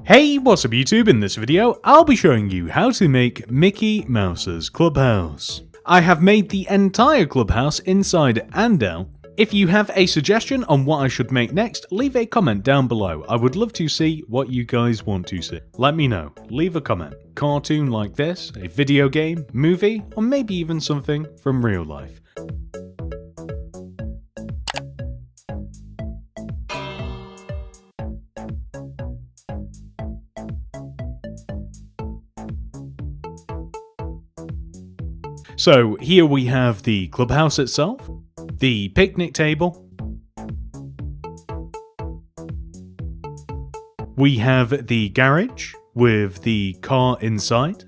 Hey, what's up YouTube? In this video, I'll be showing you how to make Mickey Mouse's Clubhouse. I have made the entire Clubhouse inside and out. If you have a suggestion on what I should make next, leave a comment down below. I would love to see what you guys want to see. Let me know. Leave a comment. Cartoon like this, a video game, movie, or maybe even something from real life. So here we have the clubhouse itself, the picnic table, we have the garage with the car inside,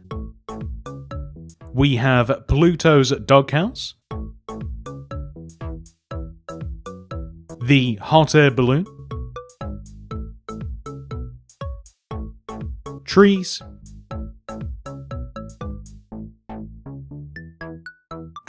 we have Pluto's doghouse, the hot air balloon, trees,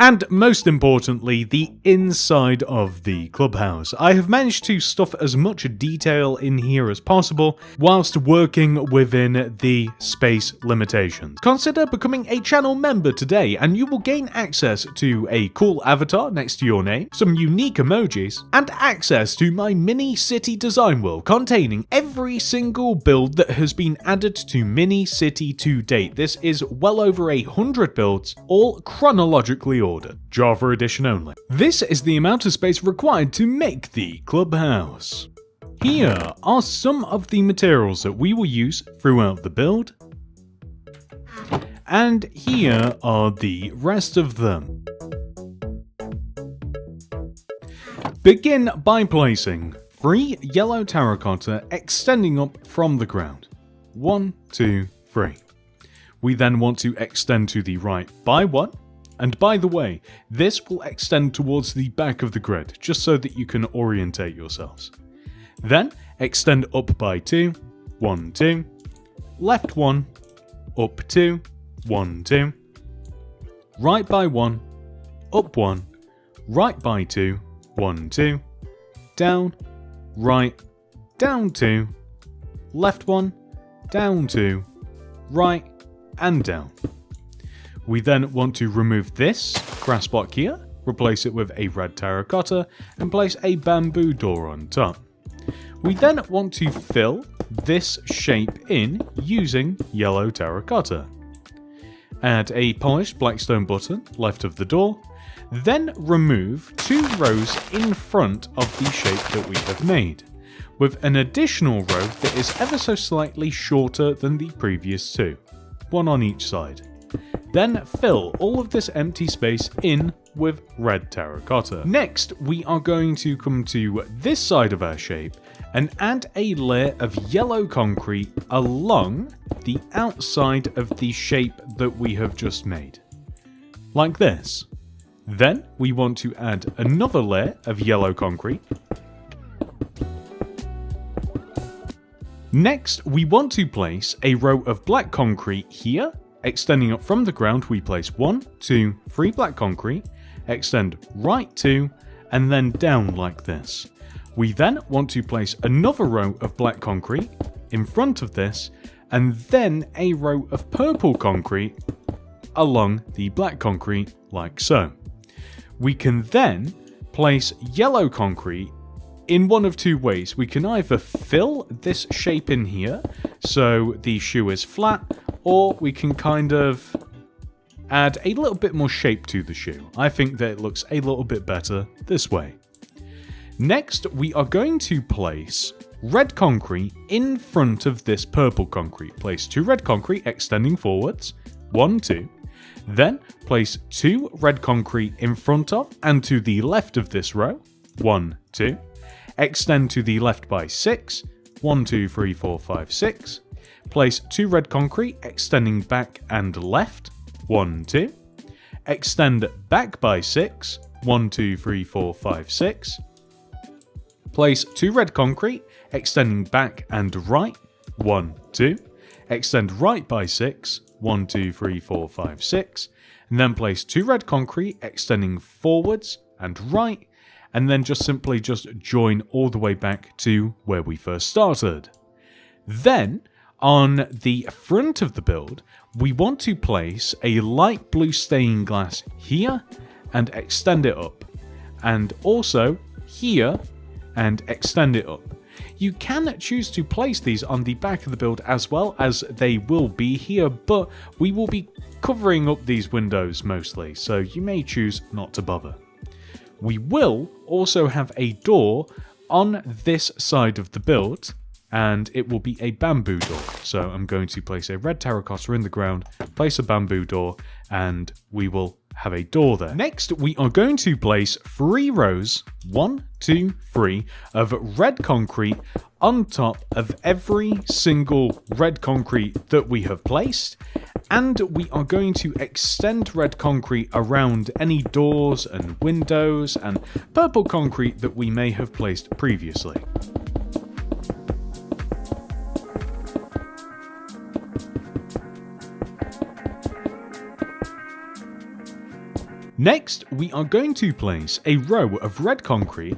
and most importantly, the inside of the clubhouse. I have managed to stuff as much detail in here as possible whilst working within the space limitations. Consider becoming a channel member today and you will gain access to a cool avatar next to your name, some unique emojis, and access to my mini city design world containing every single build that has been added to Mini City to date. This is well over 100 builds, all chronologically ordered. Java edition only. This is the amount of space required to make the clubhouse. Here are some of the materials that we will use throughout the build, and here are the rest of them. Begin by placing 3 yellow terracotta extending up from the ground. 1, 2, 3. We then want to extend to the right by 1. And by the way, this will extend towards the back of the grid, just so that you can orientate yourselves. Then, extend up by 2, 1, 2, left 1, up 2, 1, 2, right by 1, up 1, right by 2, 1, 2, down, right, down 2, left 1, down 2, right, and down. We then want to remove this grass block here, replace it with a red terracotta, and place a bamboo door on top. We then want to fill this shape in using yellow terracotta. Add a polished blackstone button left of the door, then remove 2 rows in front of the shape that we have made, with an additional row that is ever so slightly shorter than the previous 2, one on each side. Then fill all of this empty space in with red terracotta. Next, we are going to come to this side of our shape and add a layer of yellow concrete along the outside of the shape that we have just made. Like this. Then we want to add another layer of yellow concrete. Next, we want to place a row of black concrete here. Extending up from the ground, we place 1, 2, 3 black concrete, extend right 2, and then down like this. We then want to place another row of black concrete in front of this, and then a row of purple concrete along the black concrete like so. We can then place yellow concrete in one of 2 ways. We can either fill this shape in here, so the shoe is flat, or we can kind of add a little bit more shape to the shoe. I think that it looks a little bit better this way. Next, we are going to place red concrete in front of this purple concrete. Place 2 red concrete extending forwards, 1, 2. Then place 2 red concrete in front of and to the left of this row, 1, 2. Extend to the left by 6, 1, 2, 3, 4, 5, 6. Place 2 red concrete extending back and left, 1, 2. Extend back by 6, 1, 2, 3, 4, 5, 6. Place 2 red concrete extending back and right, 1, 2. Extend right by 6, 1, 2, 3, 4, 5, 6. And then place 2 red concrete extending forwards and right, and then just simply join all the way back to where we first started. Then On the front of the build, we want to place a light blue stained glass here and extend it up, and also here and extend it up. You can choose to place these on the back of the build as well, as they will be here, but we will be covering up these windows mostly, so you may choose not to bother. We will also have a door on this side of the build, and it will be a bamboo door. So I'm going to place a red terracotta in the ground, place a bamboo door, and we will have a door there. Next, we are going to place 3 rows, 1, 2, 3, of red concrete on top of every single red concrete that we have placed, and we are going to extend red concrete around any doors and windows and purple concrete that we may have placed previously. Next, we are going to place a row of red concrete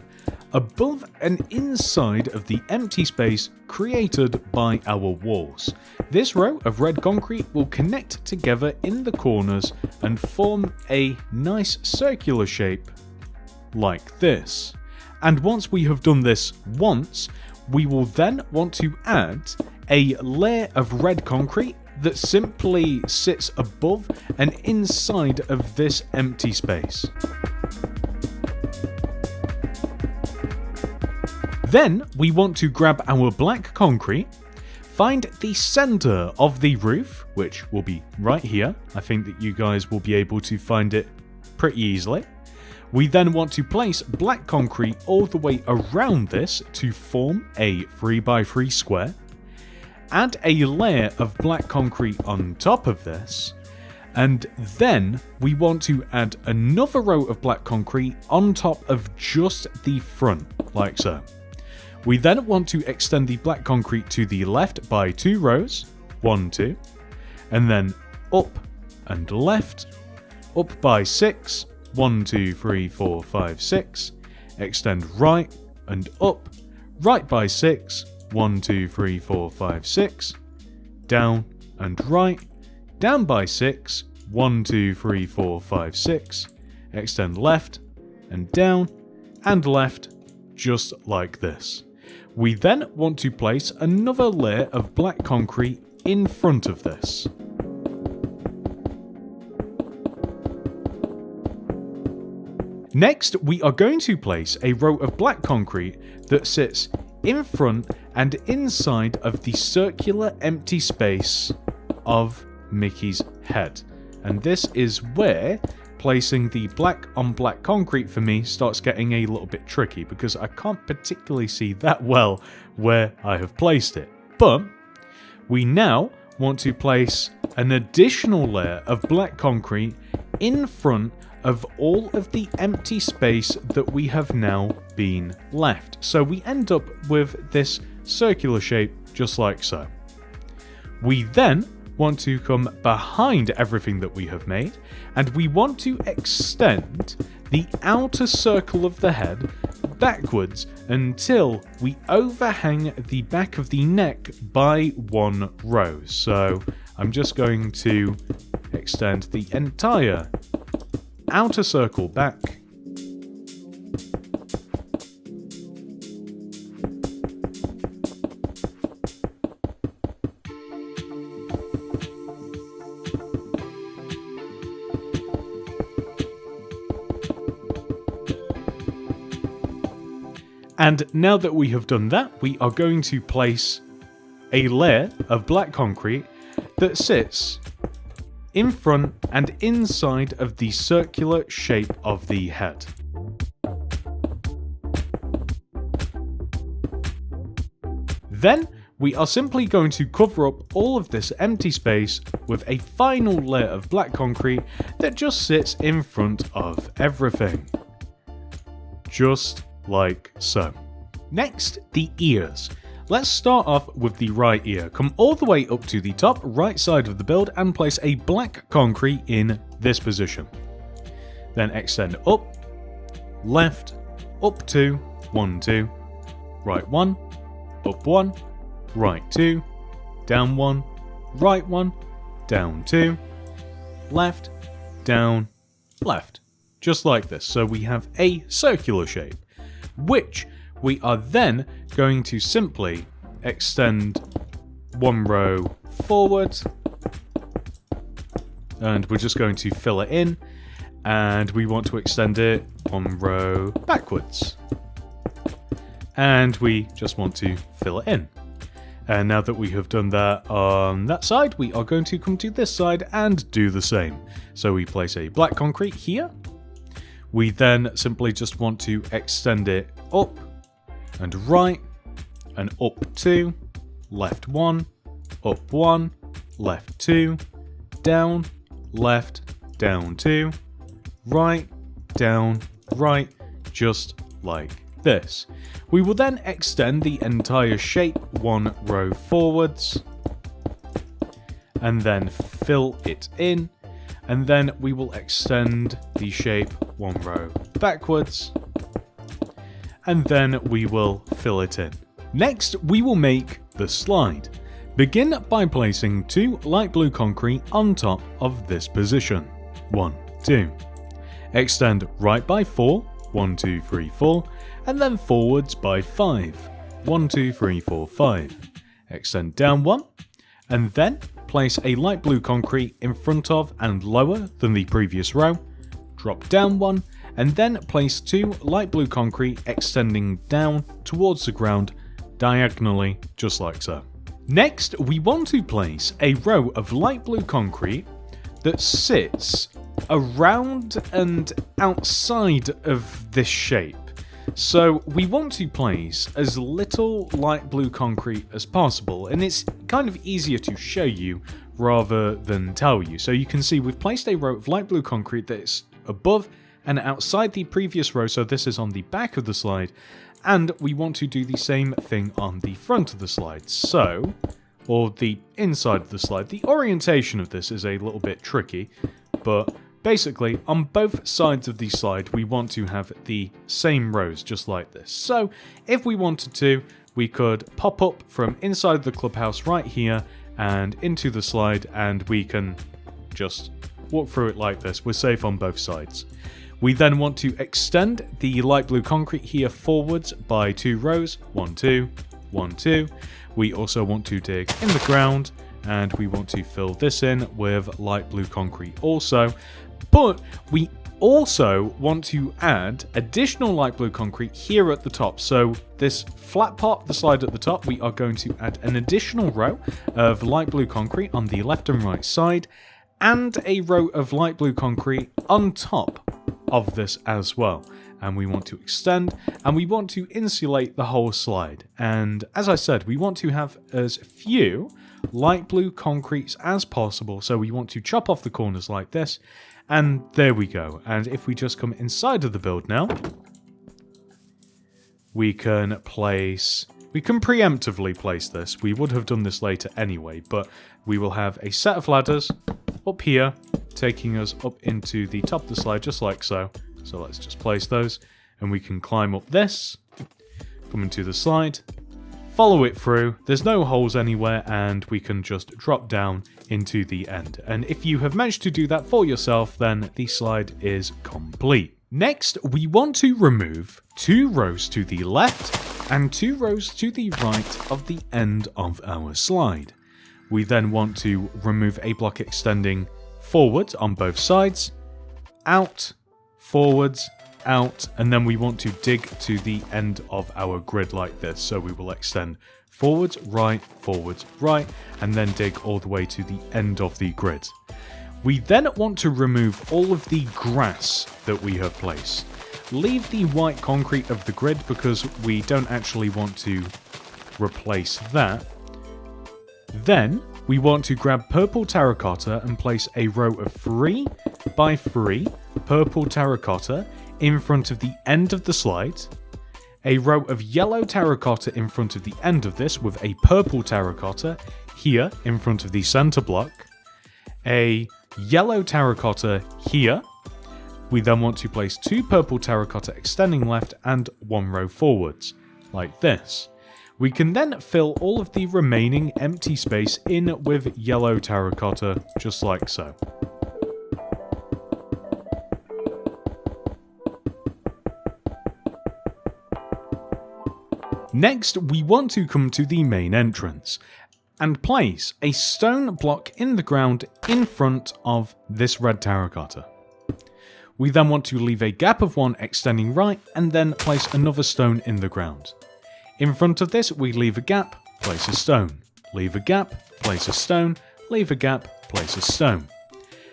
above and inside of the empty space created by our walls. This row of red concrete will connect together in the corners and form a nice circular shape like this. And once we have done this once, we will then want to add a layer of red concrete that simply sits above and inside of this empty space. Then we want to grab our black concrete, find the center of the roof, which will be right here. I think that you guys will be able to find it pretty easily. We then want to place black concrete all the way around this to form a 3x3 square. Add a layer of black concrete on top of this, and then we want to add another row of black concrete on top of just the front, like so. We then want to extend the black concrete to the left by 2 rows, 1, 2, and then up and left, up by 6, 1, 2, 3, 4, 5, 6, extend right and up, right by 6, 1, 2, 3, 4, 5, 6, down and right, down by 6, 1, 2, 3, 4, 5, 6, extend left and down and left, just like this. We then want to place another layer of black concrete in front of this. Next, we are going to place a row of black concrete that sits in front and inside of the circular empty space of Mickey's head. And this is where placing the black on black concrete for me starts getting a little bit tricky, because I can't particularly see that well where I have placed it. But we now want to place an additional layer of black concrete in front of all of the empty space that we have now been left. So we end up with this circular shape just like so. We then want to come behind everything that we have made, and we want to extend the outer circle of the head backwards until we overhang the back of the neck by 1 row. So I'm just going to extend the entire outer circle back. And now that we have done that, we are going to place a layer of black concrete that sits in front and inside of the circular shape of the head. Then we are simply going to cover up all of this empty space with a final layer of black concrete that just sits in front of everything. Just like so. Next, the ears. Let's start off with the right ear. Come all the way up to the top right side of the build and place a black concrete in this position. Then extend up, left, up 2, 1, 2, right 1, up 1, right 2, down 1, right 1, down 2, left, down, left. Just like this. So we have a circular shape, which we are then going to simply extend one row forward, and we're just going to fill it in, and we want to extend it one row backwards, and we just want to fill it in. And now that we have done that on that side, we are going to come to this side and do the same. So we place a black concrete here. We then simply just want to extend it up and right, and up 2, left 1, up 1, left 2, down, left, down 2, right, down, right, just like this. We will then extend the entire shape one row forwards, and then fill it in, and then we will extend the shape one row backwards, and then we will fill it in. Next, we will make the slide. Begin by placing 2 light blue concrete on top of this position. 1, 2. Extend right by 4, 1, 2, 3, 4, and then forwards by 5, 1, 2, 3, 4, 5. Extend down 1, and then place a light blue concrete in front of and lower than the previous row. Drop down 1, and then place 2 light blue concrete extending down towards the ground diagonally, just like so. Next, we want to place a row of light blue concrete that sits around and outside of this shape. So we want to place as little light blue concrete as possible, and it's kind of easier to show you rather than tell you. So you can see we've placed a row of light blue concrete that is above and outside the previous row, so this is on the back of the slide, and we want to do the same thing on the front of the slide, so, or the inside of the slide. The orientation of this is a little bit tricky, but basically on both sides of the slide we want to have the same rows, just like this. So if we wanted to, we could pop up from inside the clubhouse right here and into the slide, and we can just walk through it like this. We're safe on both sides. We then want to extend the light blue concrete here forwards by 2 rows, 1, 2, 1, 2. We also want to dig in the ground, and we want to fill this in with light blue concrete also. But we also want to add additional light blue concrete here at the top. So this flat part of the slide at the top, we are going to add an additional row of light blue concrete on the left and right side, and a row of light blue concrete on top of this as well. And we want to extend, and we want to insulate the whole slide. And as I said, we want to have as few light blue concretes as possible, so we want to chop off the corners like this, and there we go. And if we just come inside of the build now, we can preemptively place this. We would have done this later anyway, but we will have a set of ladders up here, taking us up into the top of the slide, just like so. So let's just place those, and we can climb up this, come into the slide, follow it through. There's no holes anywhere, and we can just drop down into the end. And if you have managed to do that for yourself, then the slide is complete. Next, we want to remove 2 rows to the left and 2 rows to the right of the end of our slide. We then want to remove a block extending forward on both sides, out, forwards, out, and then we want to dig to the end of our grid like this. So we will extend forwards, right, and then dig all the way to the end of the grid. We then want to remove all of the grass that we have placed. Leave the white concrete of the grid because we don't actually want to replace that. Then we want to grab purple terracotta and place a row of 3 by 3 purple terracotta in front of the end of the slide, a row of yellow terracotta in front of the end of this with a purple terracotta here in front of the center block, a yellow terracotta here. We then want to place 2 purple terracotta extending left and 1 row forwards, like this. We can then fill all of the remaining empty space in with yellow terracotta, just like so. Next, we want to come to the main entrance and place a stone block in the ground in front of this red terracotta. We then want to leave a gap of 1 extending right and then place another stone in the ground. In front of this, we leave a gap, place a stone, leave a gap, place a stone, leave a gap, place a stone.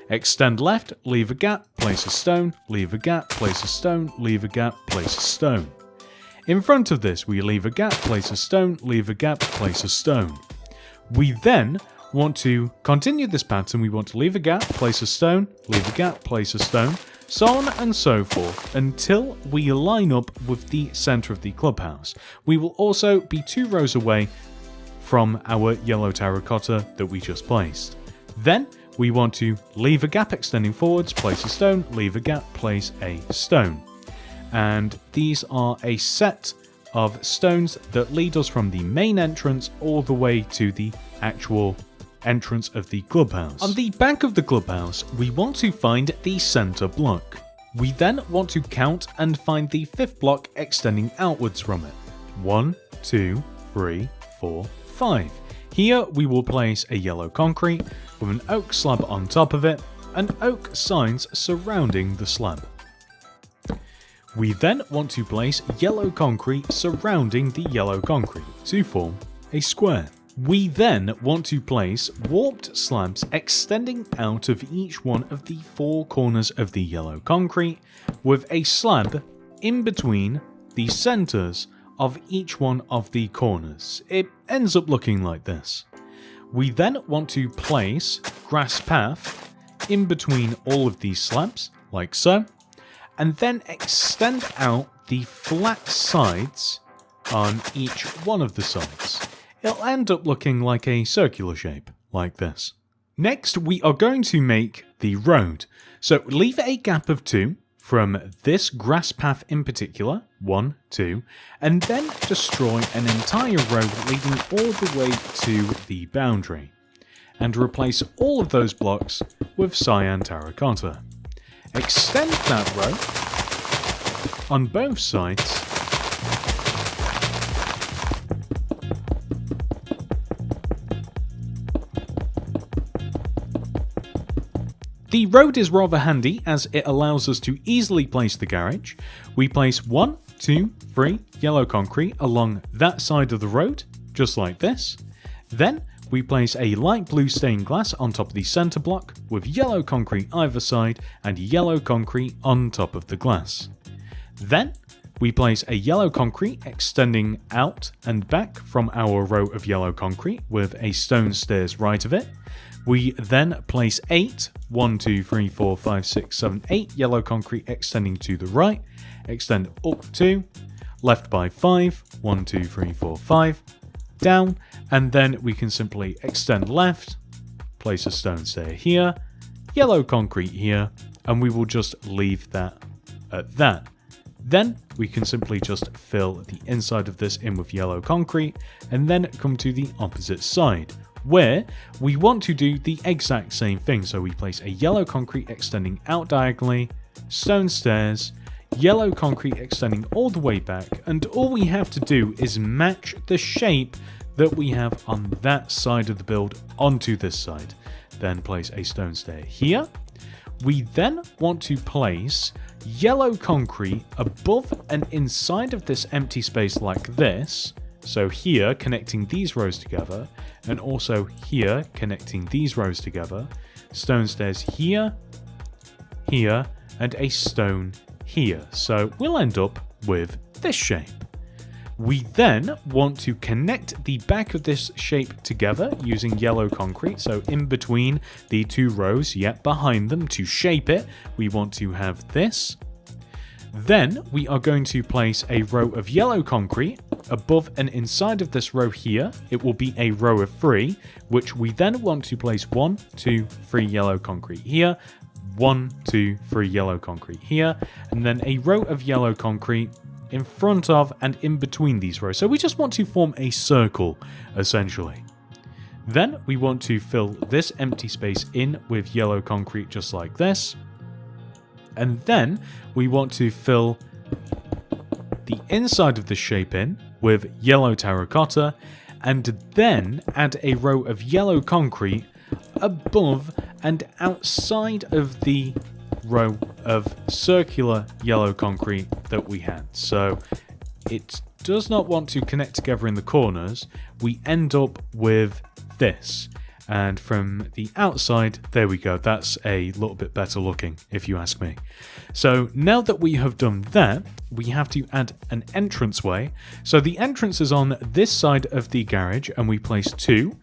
Extend left, leave a gap, place a stone, leave a gap, place a stone, leave a gap, place a stone. In front of this, we leave a gap, place a stone, leave a gap, place a stone. We then want to continue this pattern. We want to leave a gap, place a stone, leave a gap, place a stone, so on and so forth until we line up with the center of the clubhouse. We will also be 2 rows away from our yellow terracotta that we just placed. Then we want to leave a gap extending forwards, place a stone, leave a gap, place a stone. And these are a set of stones that lead us from the main entrance all the way to the actual entrance of the clubhouse. On the back of the clubhouse, we want to find the center block. We then want to count and find the 5th block extending outwards from it. 1, 2, 3, 4, 5. Here we will place a yellow concrete with an oak slab on top of it and oak signs surrounding the slab. We then want to place yellow concrete surrounding the yellow concrete to form a square. We then want to place warped slabs extending out of each one of the 4 corners of the yellow concrete with a slab in between the centers of each one of the corners. It ends up looking like this. We then want to place grass path in between all of these slabs, like so, and then extend out the flat sides on each one of the sides. It'll end up looking like a circular shape, like this. Next, we are going to make the road. So leave a gap of 2 from this grass path in particular, 1, 2, and then destroy an entire road leading all the way to the boundary, and replace all of those blocks with cyan terracotta. Extend that row on both sides The road is rather handy as it allows us to easily place the garage. We place 1, 2, 3 yellow concrete along that side of the road, just like this. Then we place a light blue stained glass on top of the center block with yellow concrete either side and yellow concrete on top of the glass. Then we place a yellow concrete extending out and back from our row of yellow concrete with a stone stairs right of it. We then place 8, 1, 2, 3, 4, 5, 6, 7, 8 yellow concrete extending to the right, extend up 2, left by 5, 1, 2, 3, 4, 5, down, and then we can simply extend left, place a stone stair here, yellow concrete here, and we will just leave that at that. Then we can simply just fill the inside of this in with yellow concrete and then come to the opposite side, where we want to do the exact same thing. So we place a yellow concrete extending out diagonally, stone stairs, yellow concrete extending all the way back, and all we have to do is match the shape that we have on that side of the build onto this side. Then place a stone stair here. We then want to place yellow concrete above and inside of this empty space like this. So here, connecting these rows together, and also here, connecting these rows together. Stone stairs here, here, and a stone here. So we'll end up with this shape. We then want to connect the back of this shape together using yellow concrete. So in between the two rows, yet behind them to shape it, we want to have this. Then we are going to place a row of yellow concrete above and inside of this row here. It will be a row of 3, which we then want to place 1, 2, 3 yellow concrete here, 1, 2, 3 yellow concrete here, and then a row of yellow concrete in front of and in between these rows. So we just want to form a circle, essentially. Then we want to fill this empty space in with yellow concrete just like this. And then we want to fill the inside of the shape in with yellow terracotta, and then add a row of yellow concrete above and outside of the row of circular yellow concrete that we had. So it does not want to connect together in the corners. We end up with this. And from the outside, there we go. That's a little bit better looking, if you ask me. So now that we have done that, we have to add an entranceway. So the entrance is on this side of the garage, and we place 2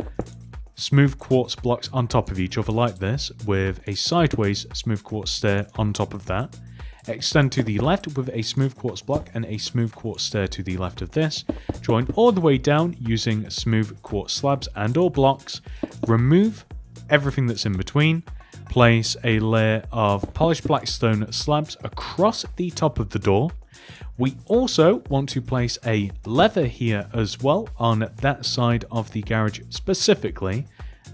smooth quartz blocks on top of each other like this, with a sideways smooth quartz stair on top of that. Extend to the left with a smooth quartz block and a smooth quartz stair to the left of this. Join all the way down using smooth quartz slabs and or blocks. Remove everything that's in between. Place a layer of polished black stone slabs across the top of the door. We also want to place a lever here as well on that side of the garage specifically.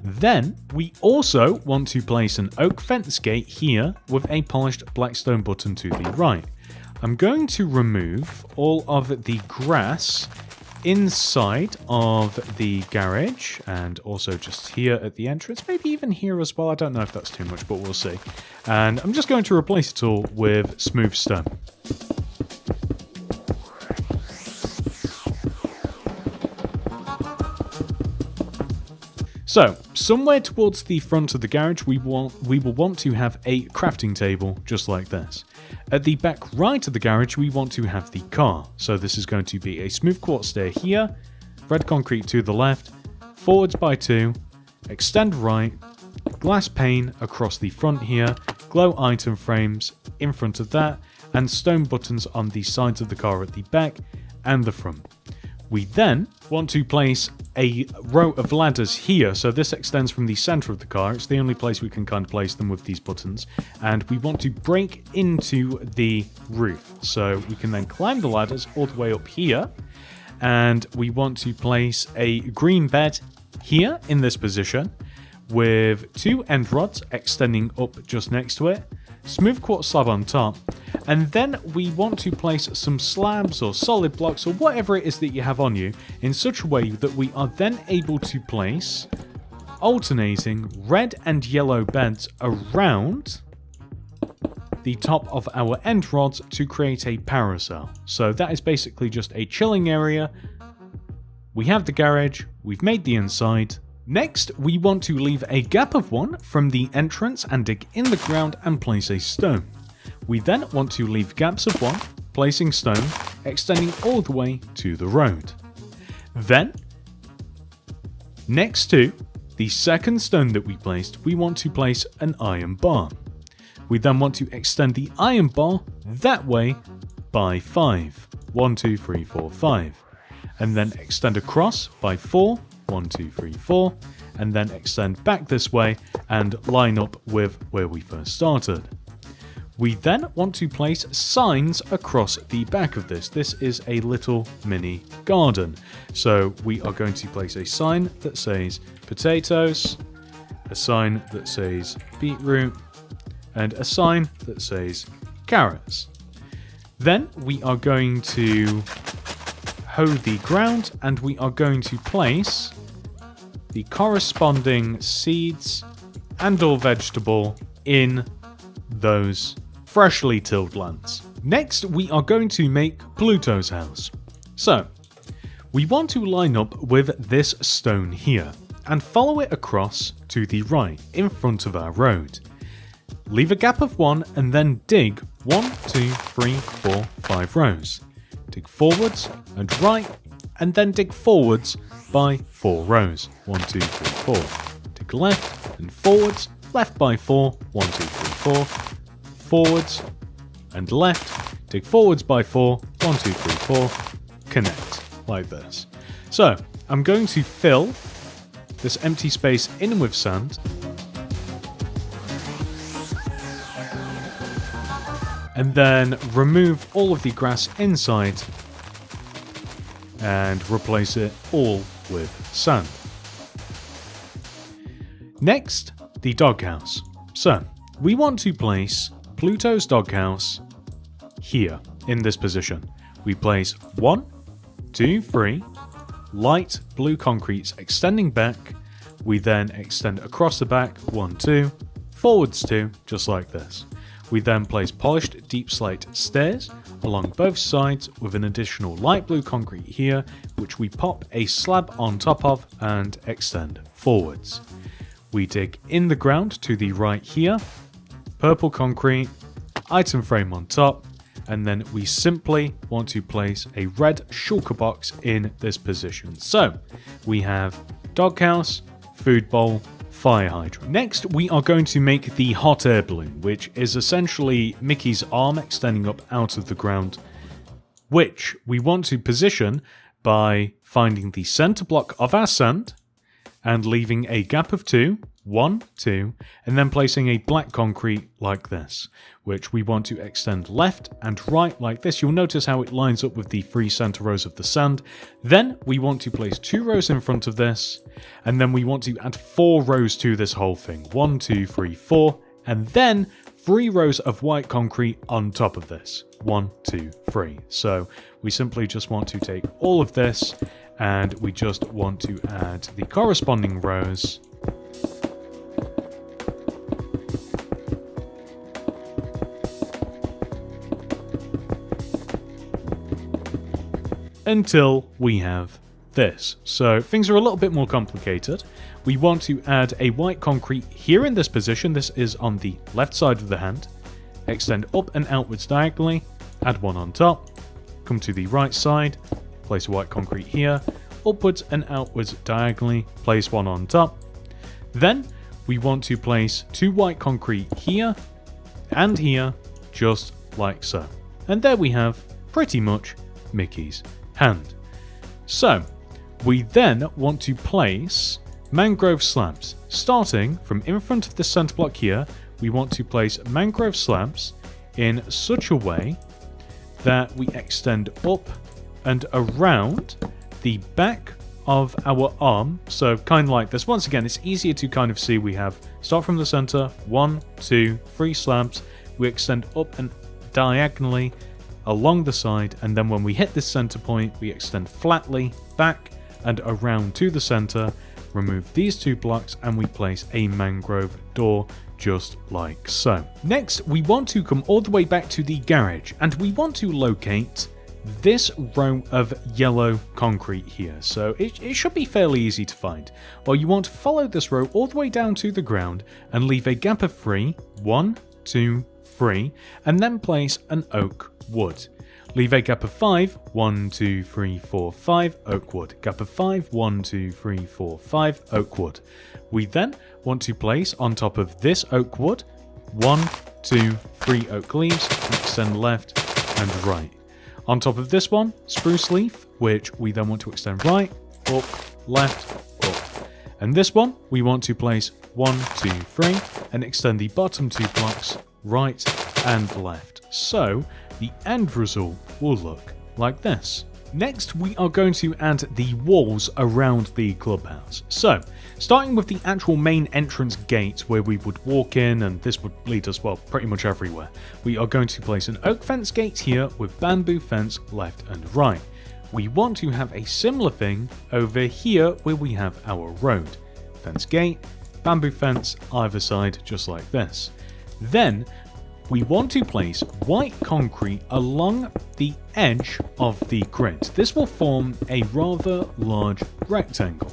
Then we also want to place an oak fence gate here with a polished black stone button to the right. I'm going to remove all of the grass inside of the garage and also just here at the entrance, maybe even here as well. I don't know if that's too much, but we'll see. And I'm just going to replace it all with smooth stone. So, somewhere towards the front of the garage, we will want to have a crafting table just like this. At the back right of the garage, we want to have the car. So this is going to be a smooth quartz stair here, red concrete to the left, forwards by 2, extend right, glass pane across the front here, glow item frames in front of that, and stone buttons on the sides of the car at the back and the front. We then want to place a row of ladders here, so this extends from the center of the car. It's the only place we can kind of place them with these buttons, and we want to break into the roof, so we can then climb the ladders all the way up here, and we want to place a green bed here in this position with 2 end rods extending up just next to it, smooth quartz slab on top, and then we want to place some slabs or solid blocks or whatever it is that you have on you in such a way that we are then able to place alternating red and yellow beds around the top of our end rods to create a parasol. So that is basically just a chilling area. We have the garage, we've made the inside. Next, we want to leave a gap of 1 from the entrance and dig in the ground and place a stone. We then want to leave gaps of 1, placing stone, extending all the way to the road. Then, next to the second stone that we placed, we want to place an iron bar. We then want to extend the iron bar that way by 5. 1, 2, 3, 4, 5. And then extend across by 4. 1, 2, 3, 4, and then extend back this way and line up with where we first started. We then want to place signs across the back of this. This is a little mini garden. So we are going to place a sign that says potatoes, a sign that says beetroot, and a sign that says carrots. Then we are going to hoe the ground and we are going to place the corresponding seeds and or vegetable in those freshly tilled lands. Next, we are going to make Plutos House. So, we want to line up with this stone here and follow it across to the right in front of our road. Leave a gap of 1 and then dig 1, 2, 3, 4, 5 rows. Dig forwards and right, and then dig forwards by 4 rows. 1, 2, 3, 4. Dig left and forwards, left by 4. 1, 2, 3, 4. Forwards and left. Dig forwards by 4. 1, 2, 3, 4. Connect like this. So I'm going to fill this empty space in with sand. and then remove all of the grass inside and replace it all with sand. Next, the doghouse. So, we want to place Pluto's doghouse here, in this position. We place 1, 2, 3, light blue concretes extending back. We then extend across the back, 1, 2, forwards 2, just like this. We then place polished deep slate stairs along both sides with an additional light blue concrete here, which we pop a slab on top of and extend forwards. We dig in the ground to the right here, purple concrete, item frame on top, and then we simply want to place a red shulker box in this position. So we have doghouse, food bowl, fire hydrant. Next, we are going to make the hot air balloon, which is essentially Mickey's arm extending up out of the ground, which we want to position by finding the center block of our sand and leaving a gap of 2, 1, 2, and then placing a black concrete like this, which we want to extend left and right like this. You'll notice how it lines up with the 3 center rows of the sand. Then we want to place 2 rows in front of this, and then we want to add 4 rows to this whole thing. 1, 2, 3, 4, and then 3 rows of white concrete on top of this. 1, 2, 3. So we simply just want to take all of this, and we just want to add the corresponding rows. Until we have this. So things are a little bit more complicated. We want to add a white concrete here in this position. This is on the left side of the hand. Extend up and outwards diagonally. Add 1 on top. Come to the right side. Place a white concrete here. Upwards and outwards diagonally. Place 1 on top. Then we want to place 2 white concrete here and here, just like so. And there we have pretty much Mickey's hand. So we then want to place mangrove slabs. Starting from in front of the center block here, we want to place mangrove slabs in such a way that we extend up and around the back of our arm, so kind of like this. Once again, it's easier to kind of see. We have start from the center, 1, 2, 3 slabs, we extend up and diagonally along the side, and then when we hit this center point, we extend flatly back and around to the center, remove these 2 blocks, and we place a mangrove door just like so. Next, we want to come all the way back to the garage, and we want to locate this row of yellow concrete here. So it should be fairly easy to find. Well, you want to follow this row all the way down to the ground and leave a gap of 3, 1, 2, 3, and then place an oak wood. Leave a gap of 5, 1, 2, 3, 4, 5, oak wood. Gap of 5, 1, 2, 3, 4, 5, oak wood. We then want to place on top of this oak wood 1, 2, 3 oak leaves, and extend left and right. On top of this one, spruce leaf, which we then want to extend right, up, left, up. And this one, we want to place 1, 2, 3, and extend the bottom 2 blocks right and left. So the end result will look like this. Next, we are going to add the walls around the clubhouse. So, starting with the actual main entrance gate where we would walk in, and this would lead us, well, pretty much everywhere. We are going to place an oak fence gate here with bamboo fence left and right. We want to have a similar thing over here where we have our road. Fence gate, bamboo fence either side, just like this. Then, we want to place white concrete along the edge of the grid. This will form a rather large rectangle.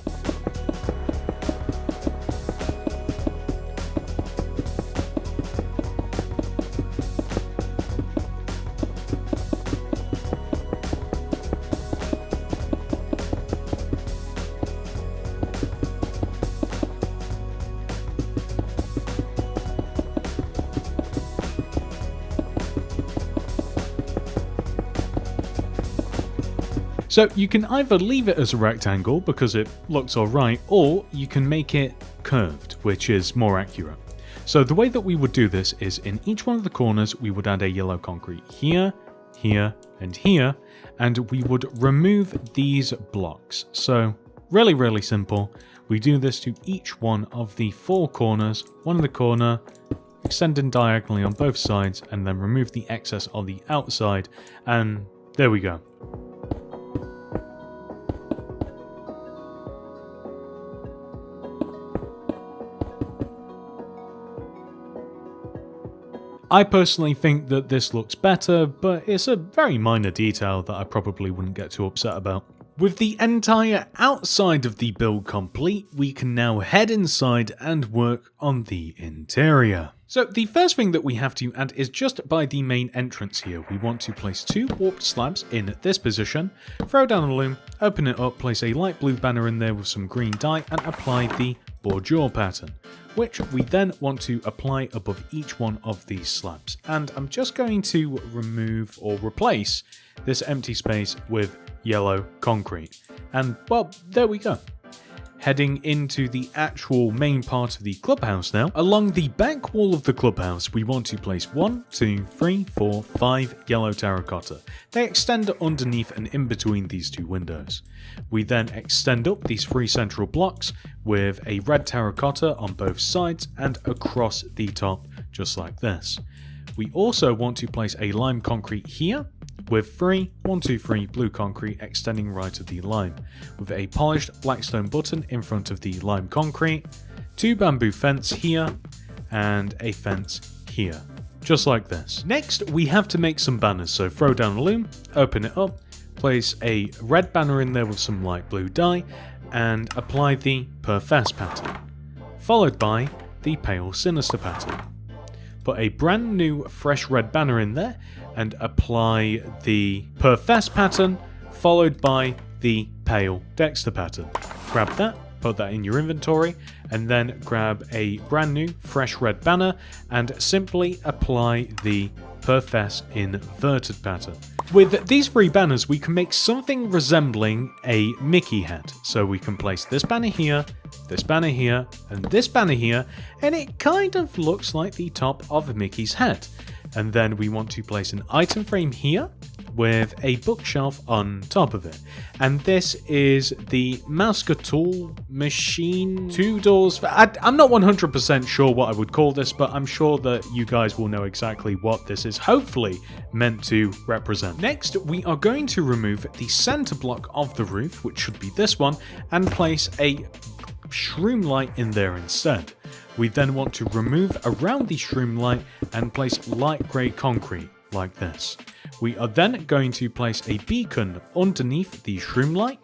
So you can either leave it as a rectangle because it looks alright, or you can make it curved, which is more accurate. So the way that we would do this is in each one of the corners, we would add a yellow concrete here, here, and here, and we would remove these blocks. So really, really simple. We do this to each one of the 4 corners, one in the corner, extending diagonally on both sides, and then remove the excess on the outside, and there we go. I personally think that this looks better, but it's a very minor detail that I probably wouldn't get too upset about. With the entire outside of the build complete, we can now head inside and work on the interior. So the first thing that we have to add is just by the main entrance here. We want to place 2 warped slabs in this position, throw down a loom, open it up, place a light blue banner in there with some green dye, and apply the bordure pattern, which we then want to apply above each one of these slabs. And I'm just going to remove or replace this empty space with yellow concrete. And well, there we go. Heading into the actual main part of the clubhouse now. Along the back wall of the clubhouse, we want to place 1, 2, 3, 4, 5 yellow terracotta. They extend underneath and in between these 2 windows. We then extend up these 3 central blocks with a red terracotta on both sides and across the top, just like this. We also want to place a lime concrete here, with 1, 2, 3 blue concrete extending right of the lime, with a polished blackstone button in front of the lime concrete, 2 bamboo fence here, and a fence here, just like this. Next, we have to make some banners, so throw down a loom, open it up, place a red banner in there with some light blue dye, and apply the Perfest pattern, followed by the Pale Sinister pattern. Put a brand new fresh red banner in there and apply the Perfest pattern followed by the Pale Dexter pattern. Grab that, put that in your inventory, and then grab a brand new fresh red banner and simply apply the Perfest inverted pattern. With these 3 banners, we can make something resembling a Mickey head. So we can place this banner here, this banner here, and this banner here, and it kind of looks like the top of Mickey's head. And then we want to place an item frame here with a bookshelf on top of it. And this is the Muscatool machine. 2 doors. I'm not 100% sure what I would call this, but I'm sure that you guys will know exactly what this is hopefully meant to represent. Next, we are going to remove the center block of the roof, which should be this one, and place a shroom light in there instead. We then want to remove around the shroom light and place light grey concrete like this. We are then going to place a beacon underneath the shroom light,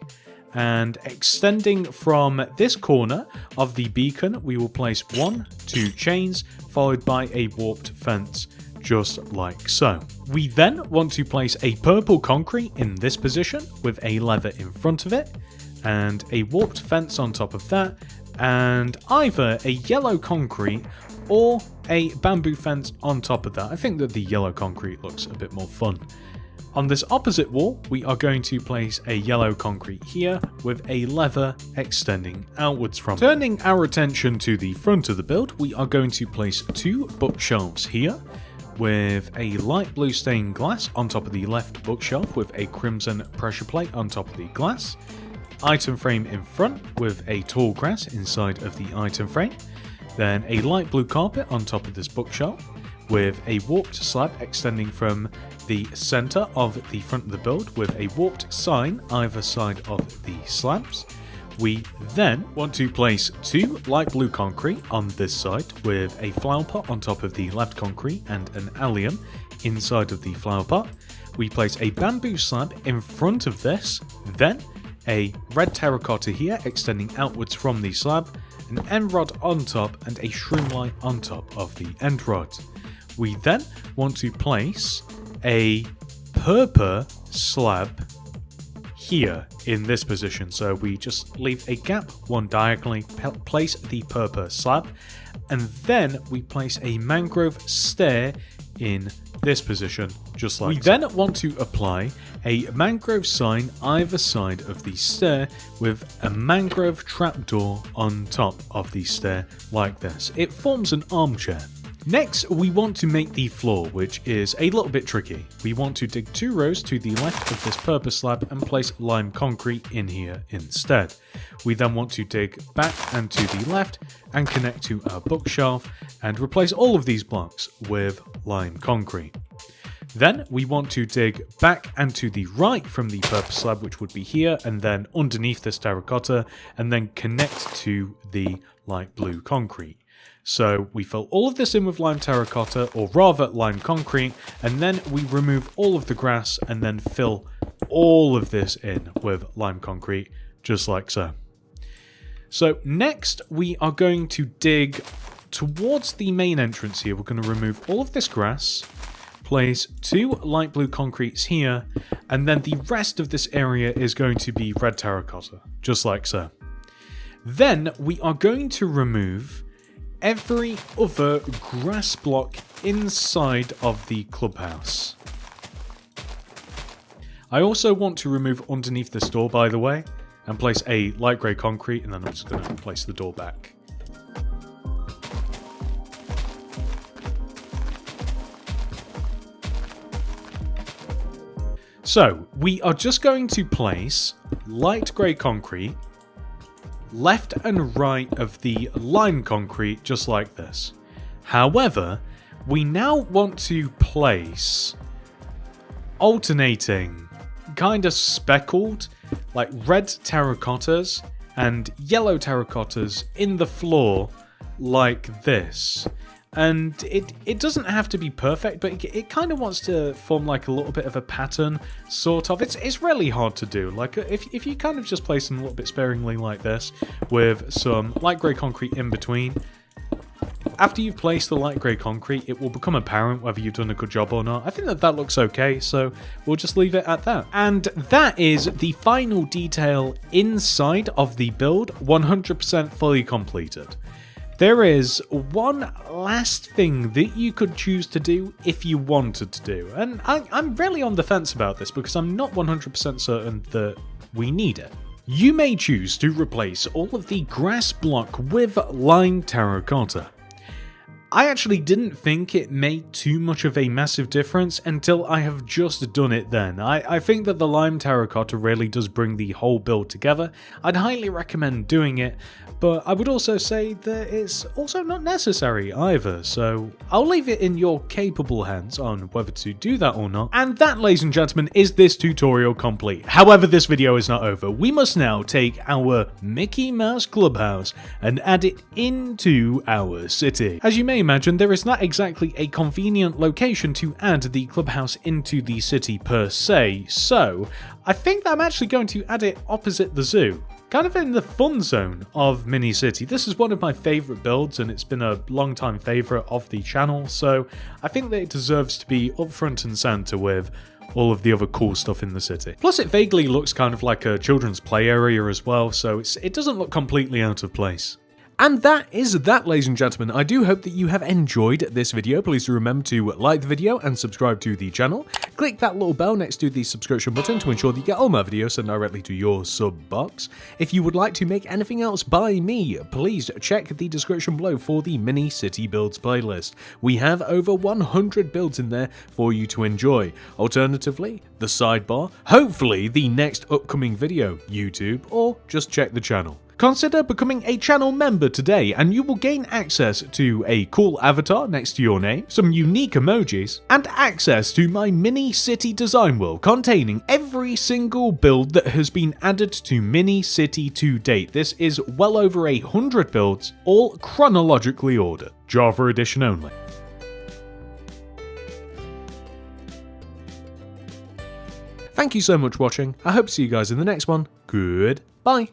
and extending from this corner of the beacon, we will place 1, 2 chains followed by a warped fence, just like so. We then want to place a purple concrete in this position with a lever in front of it, and a warped fence on top of that, and either a yellow concrete or a bamboo fence on top of that. I think that the yellow concrete looks a bit more fun. On this opposite wall, we are going to place a yellow concrete here with a lever extending outwards from it. Turning our attention to the front of the build, we are going to place 2 bookshelves here with a light blue stained glass on top of the left bookshelf with a crimson pressure plate on top of the glass. Item frame in front with a tall grass inside of the item frame. Then a light blue carpet on top of this bookshelf with a warped slab extending from the center of the front of the build with a warped sign either side of the slabs. We then want to place 2 light blue concrete on this side with a flower pot on top of the left concrete and an allium inside of the flower pot. We place a bamboo slab in front of this, then a red terracotta here extending outwards from the slab, an end rod on top, and a shroom light on top of the end rod. We then want to place a purple slab here in this position. So we just leave a gap, 1 diagonally, place the purple slab, and then we place a mangrove stair in this position, just like so. We then want to apply a mangrove sign either side of the stair with a mangrove trapdoor on top of the stair like this. It forms an armchair. Next, we want to make the floor, which is a little bit tricky. We want to dig 2 rows to the left of this purpose slab and place lime concrete in here instead. We then want to dig back and to the left and connect to our bookshelf and replace all of these blocks with lime concrete. Then we want to dig back and to the right from the purpose slab, which would be here, and then underneath this terracotta, and then connect to the light blue concrete. So we fill all of this in with lime terracotta, or rather lime concrete, and then we remove all of the grass and then fill all of this in with lime concrete, just like so. So next we are going to dig towards the main entrance here. We're going to remove all of this grass, place 2 light blue concretes here, and then the rest of this area is going to be red terracotta, just like so. Then we are going to remove every other grass block inside of the clubhouse. I also want to remove underneath this door, by the way, and place a light grey concrete, and then I'm just going to place the door back. So, we are just going to place light grey concrete left and right of the lime concrete, just like this. However, we now want to place alternating, kind of speckled, like red terracottas and yellow terracottas in the floor like this. And it doesn't have to be perfect, but it kind of wants to form like a little bit of a pattern, sort of. It's really hard to do. Like if you kind of just place them a little bit sparingly like this, with some light grey concrete in between. After you've placed the light grey concrete, it will become apparent whether you've done a good job or not. I think that looks okay, so we'll just leave it at that. And that is the final detail inside of the build, 100% fully completed. There is one last thing that you could choose to do if you wanted to do, and I'm really on the fence about this because I'm not 100% certain that we need it. You may choose to replace all of the grass block with lime terracotta. I actually didn't think it made too much of a massive difference until I have just done it then. I think that the lime terracotta really does bring the whole build together. I'd highly recommend doing it, but I would also say that it's also not necessary either, so I'll leave it in your capable hands on whether to do that or not. And that, ladies and gentlemen, is this tutorial complete. However, this video is not over. We must now take our Mickey Mouse Clubhouse and add it into our city. As you may imagine, there is not exactly a convenient location to add the clubhouse into the city per se, so I think that I'm actually going to add it opposite the zoo. Kind of in the fun zone of Mini City. This is one of my favourite builds and it's been a long time favourite of the channel, so I think that it deserves to be up front and centre with all of the other cool stuff in the city. Plus it vaguely looks kind of like a children's play area as well, so it doesn't look completely out of place. And that is that, ladies and gentlemen. I do hope that you have enjoyed this video. Please do remember to like the video and subscribe to the channel. Click that little bell next to the subscription button to ensure that you get all my videos sent directly to your sub box. If you would like to make anything else by me, please check the description below for the Mini City Builds playlist. We have over 100 builds in there for you to enjoy. Alternatively, the sidebar, hopefully the next upcoming video, YouTube, or just check the channel. Consider becoming a channel member today and you will gain access to a cool avatar next to your name, some unique emojis, and access to my Mini City design world containing every single build that has been added to Mini City to date. This is well over 100 builds, all chronologically ordered. Java edition only. Thank you so much for watching. I hope to see you guys in the next one. Goodbye.